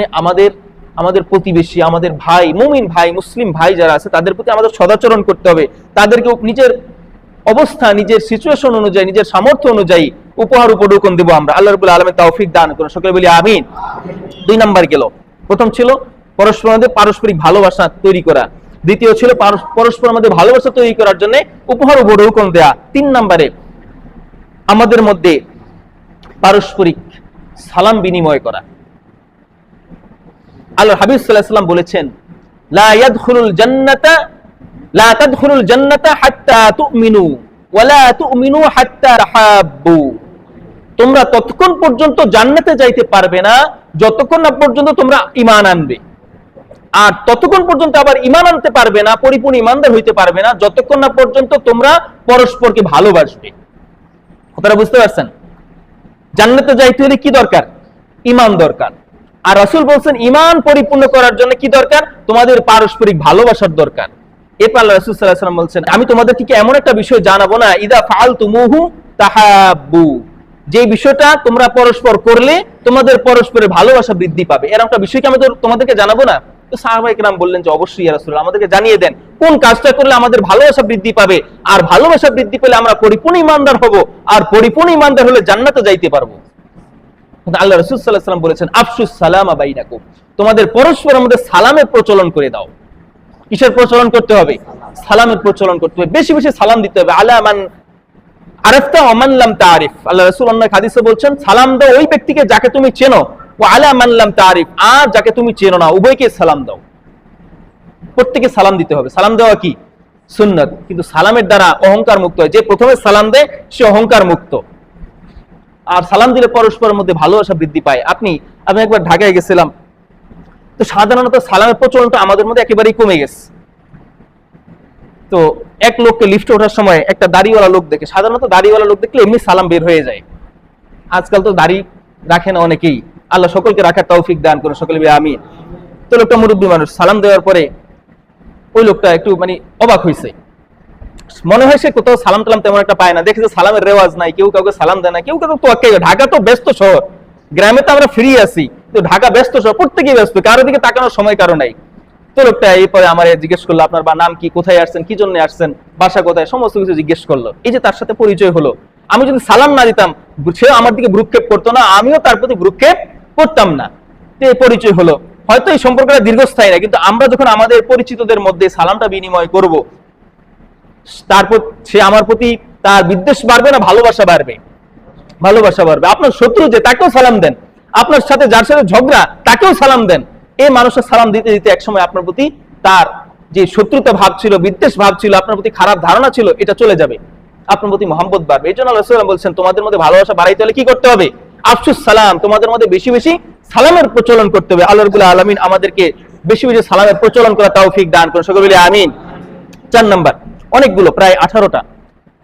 আমাদের প্রতিবেশী, আমাদের ভাই, মুমিন ভাই, মুসলিম ভাই যারা আছে তাদের প্রতি আমাদের সদাচরণ করতে হবে। তাদেরকে নিজের অবস্থা, নিজের সিচুয়েশন অনুযায়ী, নিজের সামর্থ্য অনুযায়ী উপহার উপঢৌকন দেব আমরা। আল্লাহ রাব্বুল আলামিন তৌফিক দান করুন, সকলে বলি আমিন। 2 নাম্বার গেল। প্রথম ছিল পরস্পরের মধ্যে পারস্পরিক ভালোবাসা তৈরি করা, দ্বিতীয় ছিল পরস্পরের মধ্যে ভালোবাসা তৈরি করার জন্য উপহার উপঢৌকন দেয়া। 3 নম্বরে আমাদের মধ্যে পারস্পরিক সালাম বিনিময় করা। আল্লাহর হাবিব সাল্লাল্লাহু আলাইহি ওয়াসাল্লাম বলেছেন, লা তাদখুলুল জান্নাতা হাত্তা তুমিনু ওয়া লা তুমিনু হাত্তা তাহাব্বু। তোমরা ততক্ষণ পর্যন্ত জান্নাতে যাইতে পারবে না যতক্ষণ না পর্যন্ত তোমরা ঈমান আনবে, আর ততক্ষণ পর্যন্ত আবার ঈমান আনতে পারবে না, পরিপূর্ণ ঈমানদার হইতে পারবে না যতক্ষণ না পর্যন্ত তোমরা পরস্পরকে ভালোবাসবে। কথাটা বুঝতে পারছেন? জান্নাতে যাইতে হলে কি দরকার? ঈমান দরকার। আর রাসূল বলেন ঈমান পরিপূর্ণ করার জন্য কি দরকার? তোমাদের পারস্পরিক ভালোবাসার দরকার। এরপর আল্লাহ রাসূল সাল্লাল্লাহু আলাইহি ওয়াসাল্লাম বলেন, আমি তোমাদেরকে কি এমন একটা বিষয় জানাবো না, ইদা ফাআলতুমুহু তাহাব্বু, যে বিষয়টা তোমরা পরস্পর করলে তোমাদের পরস্পরের ভালোবাসা বৃদ্ধি পাবে। এরকম একটা বিষয় কি আমি তোমাদেরকে জানাবো না? তো সাহাবায়ে কেরাম বললেন যে অবশ্যই ইয়া রাসূলুল্লাহ, আমাদেরকে জানিয়ে দেন কোন কাজটা করলে আমাদের ভালোবাসা বৃদ্ধি পাবে, আর ভালোবাসা বৃদ্ধি পেলে আমরা পরিপূর্ণ ঈমানদার হব, আর পরিপূর্ণ ঈমানদার হলে জান্নাতে যাইতে পারবো। আল্লাহ রাসূল সাল্লাল্লাহু আলাইহি ওয়াসাল্লাম বলেছেন, আফশুস সালামা বাইনাকুম, তোমাদের পরস্পরের মধ্যে সালামের প্রচলন করে দাও। কিসের প্রচলন করতে হবে? সালামের প্রচলন করতে হবে, বেশি বেশি সালাম দিতে হবে। আলা মান আরাফতা ওয়া মান লাম তারিফ, আল্লাহ রাসূল অন্য হাদিসে বলছেন, সালাম দাও ওই ব্যক্তিকে যাকে তুমি চেনো, ওয়া আলা মান লাম তারিফ, আর যাকে তুমি চেনো না উভয়কে সালাম দাও। প্রত্যেককে সালাম দিতে হবে। সালাম দেওয়া কি সুন্নাত, কিন্তু সালামের দ্বারা অহংকার মুক্ত হয়। যে প্রথমে সালাম দেয় সে অহংকার মুক্ত, আর সালাম দিলে পরস্পরের মধ্যে ভালোবাসা বৃদ্ধি পায়। আমি একবার ঢাকায় গেছিলাম, তো সাধারণত সালামের প্রচলনটা আমাদের মধ্যে একেবারেই কমে গেছে। তো এক লোককে লিফটে ওঠার সময় একটা দাড়িওয়ালা লোক দেখে, সাধারণত দাড়িওয়ালা লোক দেখলে এমনি সালাম বের হয়ে যায়। আজকাল তো দাড়ি রাখে না অনেকেই, আল্লাহ সকলকে রাখার তৌফিক দান করুন, সকলে বলি আমিন। তো লোকটা মুরব্বী মানুষ, সালাম দেওয়ার পরে ওই লোকটা একটু অবাক হয়েছে, মনে হয় সে কোথাও সালাম টালাম তেমন একটা পায় না, দেখে যে সালামের রেওয়াজ নাই, কেউ কাউকে সালাম দেয় না, কেউ কাউকে তোয়াক্কাই। ঢাকা তো ব্যস্ত শহর, গ্রামে তো আমরা ফ্রি আছি, তো ঢাকা ব্যস্ত শহর, প্রত্যেকেই ব্যস্ত, কারোর দিকে তাকানোর সময় কারো নাই। তো লোকটা এরপরে আমার জিজ্ঞেস করলো, আপনার বা নাম কি, কোথায় আসছেন, কি জন্য আসছেন, বাসা কোথায়, সমস্ত কিছু জিজ্ঞেস করলো। এই যে তার সাথে পরিচয় হলো। আমি যদি সালাম না দিতাম সেও আমার দিকে ভ্রুক্ষেপ করতো না, আমিও তার প্রতি ভ্রুক্ষেপ করতাম না। তো এই পরিচয় হলো। হয়তো এই সম্পর্কটা দীর্ঘস্থায়ী না, কিন্তু আমরা যখন আমাদের পরিচিতদের মধ্যে সালামটা বিনিময় করব, তারপর সে আমার প্রতি তার বিদ্বেষ বাড়বে না ভালোবাসা বাড়বে? ভালোবাসা বাড়বে। আপনার শত্রু যে, তাকেও সালাম দেন। আপনার সাথে যার সাথে ঝগড়া, তাকেও সালাম দেন। এই মানুষের সালাম দিতে দিতে একসময় আপনার প্রতি তার যে শত্রুতা ভাব ছিল, বিদ্বেষ ভাব ছিল, আপনার প্রতি খারাপ ধারণা ছিল, এটা চলে যাবে, আপনার প্রতি মহব্বত বাড়বে। এই জন্য আল্লাহ রাসূল বলছেন, তোমাদের মধ্যে ভালোবাসা বাড়াইতে হলে কি করতে হবে? আফশুস সালাম, তোমাদের মধ্যে বেশি বেশি সালামের প্রচলন করতে হবে। আল্লাহ রাব্বুল আলামিন আমাদেরকে বেশি বেশি সালামের প্রচলন করা তৌফিক দান করুন, সকলে বলি আমিন। 4 নাম্বার, অনেকগুলো প্রায় 18টা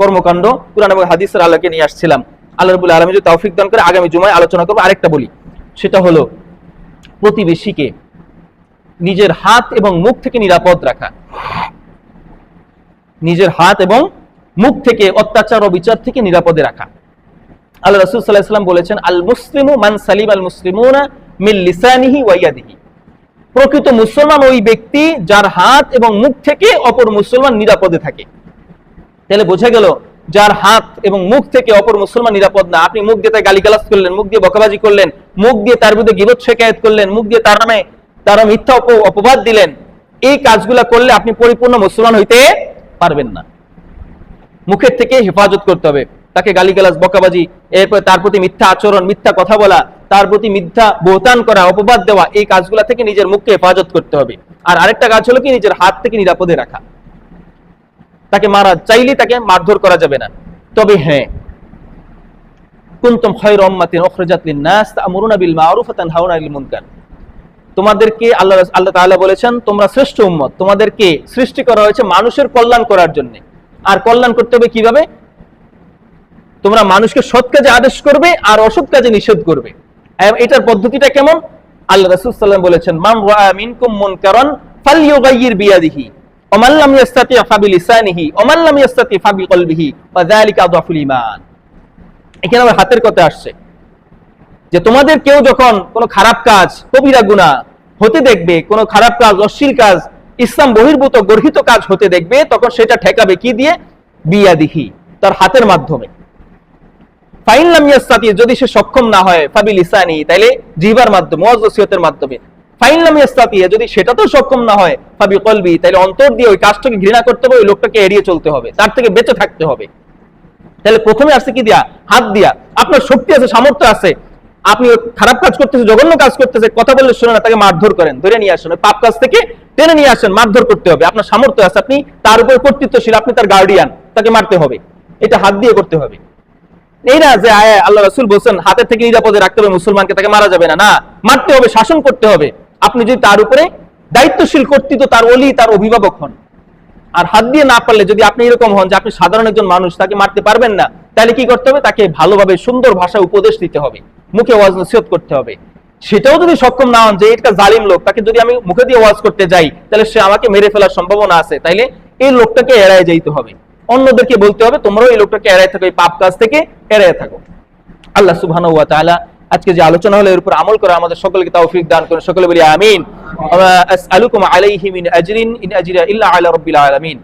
কর্মকাণ্ড কুরআন এবং হাদিসের আলোকে নিয়ে আসছিলাম। আল্লাহ রাব্বুল আলামিন যদি তৌফিক দান করে আগামী জুমায় আলোচনা করব। আরেকটা বলি, সেটা হলো প্রতিবেশীকে নিজের হাত এবং মুখ থেকে নিরাপদ রাখা। নিজের হাত এবং মুখ থেকে অত্যাচার ও বিচার থেকে নিরাপদে রাখা। আল্লাহ রাসূল সাল্লাল্লাহু আলাইহি ওয়াসাল্লাম বলেছেন, আল মুসলিমু মান সালিম আল মুসলিমুনা মিন লিসানিহি ওয়া ইয়াদিহি, প্রকৃত মুসলমান ওই ব্যক্তি যার হাত এবং মুখ থেকে অপর মুসলমান নিরাপদে থাকে। তাহলে বোঝা গেল, যার হাত এবং মুখ থেকে অপর মুসলমান নিরাপদ না, আপনি মুখ দিয়ে তার গালিগালাজ করলেন, মুখ দিয়ে বকাবাজি করলেন, মুখ দিয়ে তার বিরুদ্ধে গীবত শিকায়েত করলেন, মুখ দিয়ে তার নামে তার মিথ্যা অপবাদ দিলেন, এই কাজগুলা করলে আপনি পরিপূর্ণ মুসলমান হইতে পারবেন না। মুখের থেকে হেফাজত করতে হবে, তাকে গালিগালাজ, বকাবাজি, এরপর তার প্রতি মিথ্যা আচরণ, মিথ্যা কথা বলা, তার প্রতি মিথ্যা বহতান করা, অপবাদ দেওয়া, এই কাজগুলা থেকে নিজের মুখকে হেফাজত করতে হবে। আর আরেকটা কাজ হলো কি, নিজের হাত থেকে নিরাপদে রাখা। তাকে মারা চাইলে তাকে মারধর করা যাবে না। তবে হ্যাঁ, কুনতুম খায়রা উম্মাতিন উখরিজাত লিন-নাস তা'মুরুনা বিল মা'রুফ ওয়া তানহাউনা আনিল মুনকার, তোমাদেরকে আল্লাহ তাআলা বলেছেন তোমরা শ্রেষ্ঠ উম্মত, তোমাদেরকে সৃষ্টি করা হয়েছে মানুষের কল্যাণ করার জন্য। আর কল্যাণ করতে হবে কিভাবে? তোমরা মানুষকে সৎ কাজে আদেশ করবে আর অসৎ কাজে নিষেধ করবে। এটার পদ্ধতিটা কেমন? আল্লাহ রাসূল সাল্লাল্লাহু আলাইহি ওয়াসাল্লাম বলেছেন, মান রাআ মিনকুম মুনকারান ফালইউগাইয়ির বিয়াদিহি ওমান লাম ইয়াস্তাতি ফাবিলিসানিহি ওমান লাম ইয়াস্তাতি ফাবিকলবিহি ওয়া যালিকা আযফুল ঈমান। এখানে আবার হাতের কথা আসছে যে তোমাদের কেউ যখন কোনো খারাপ কাজ, কবিরা গুনাহ হতে দেখবে, কোনো খারাপ কাজ, অশ্লীল কাজ, ইসলাম বহির্ভূত গর্হিত কাজ হতে দেখবে, তখন সেটা ঠেকাবে কি দিয়ে? বিয়াদিহি, তার হাতের মাধ্যমে। ফাইন লাম ইয়াস্তাতি, যদি সে সক্ষম না হয়, ফাবিলিসানি, তাইলে জিহ্বার মাধ্যমে, ওয়াজ নসিহতের মাধ্যমে। ফাইন লাম ইয়াস্তাতি, যদি সেটাতেও সক্ষম না হয়, ফাবিকলবি, তাইলে অন্তর দিয়ে ওই কাজটাকে ঘৃণা করতে হবে, ওই লোকটাকে এড়িয়ে চলতে হবে, তার থেকে বেঁচে থাকতে হবে। তাহলে প্রথমে আসছে কি দিয়া? হাত দিয়া। আপনার শক্তি আছে, সামর্থ্য আছে, আপনি খারাপ কাজ করতেছে, জঘন্য কাজ করতেছে, কথা বললে শুনে না, তাকে মারধর করেন, ধরে নিয়ে আসেন, ওই পাপ কাজ থেকে টেনে নিয়ে আসেন, মারধর করতে হবে। আপনার সামর্থ্য আছে, আপনি তার উপর কর্তৃত্বশীল, আপনি তার গার্ডিয়ান, তাকে মারতে হবে। এটা হাত দিয়ে করতে হবে। এই না যে আল্লাহ রাসূল বলেন হাতের থেকে নিরাপদে রাখতে হবে মুসলমানকে, তাকে মারা যাবে না, না, মারতে হবে, শাসন করতে হবে। আপনি যদি তার উপরে দায়িত্বশীল কর্তৃত্ব, তার ওলি, তার অভিভাবক হন। আর হাত দিয়ে না পারলে, যদি আপনি এরকম হন যে আপনি সাধারণ একজন মানুষ, তাকে মারতে পারবেন না, তাহলে কি করতে হবে? তাকে ভালোভাবে সুন্দর ভাষায় উপদেশ দিতে হবে, মুখে ওয়াজ নসিহত করতে হবে। সেটাও যদি সক্ষম না হন, যে এটা জালিম লোক, তাকে যদি আমি মুখে দিয়ে ওয়াজ করতে যাই, তাহলে সে আমাকে মেরে ফেলার সম্ভাবনা আছে, তাইলে এই লোকটাকে এড়ায় যেতে হবে। অন্যদেরকে বলতে হবে তোমরাও এই লোকটাকে এড়ায় থাকো, এই পাপ কাজ থেকে এড়ায় থাকো। আল্লাহ সুবহানাহু ওয়া তাআলা আজকে যে আলোচনা হলো এর উপর আমল করে আমাদের সকলকে তৌফিক দান করুন। সকলে বলি আমিন। ওয়া আসআলুকুম আলাইহি মিন আজরিন ইন আজরিয়া ইল্লা আলা রাব্বিল আলামিন।